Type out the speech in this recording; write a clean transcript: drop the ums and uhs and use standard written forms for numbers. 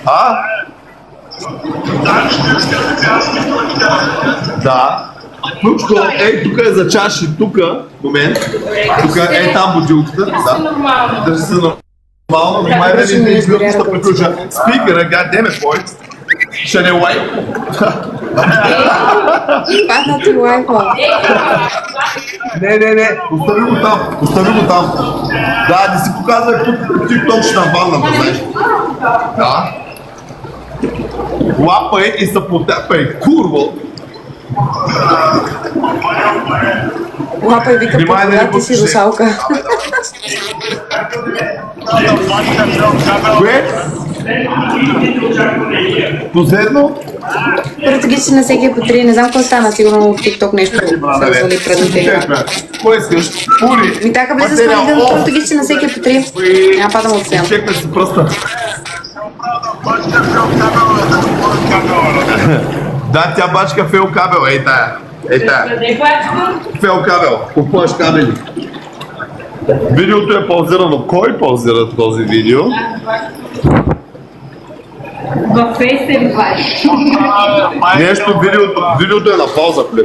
А? Да. Внучко, ей, тук е за чаши, тук, момент. Тук е там будилката. Да. Държи се нормално. Внимай да не избира, ще приключа. Спикъра, goddammit, boy. Ще не лайк. Паснати лайфа. Не. Остави го там. Да, не си показвай TikTok, ще нам вална, знаеш. Да. Лапай и се потепай, курво. Лапай вика, Внимай да не ти си пускаш. русалка. Кое? Последно? Португийци на всеки по 3, не знам какво стана, сигурно в TikTok нещо се развали предните. Кой искаш? Пури! Ми така влиза с един португийци на всеки по 3. Няма падам от сям. Чекай си пръста. Да, тя бачка фейл кабел, ей тая. Фейл кабел, купуваш кабели. Видеото е паузирано. Кой паузира този видео? Във фейс или Нещо, видеото е на пауза, плете.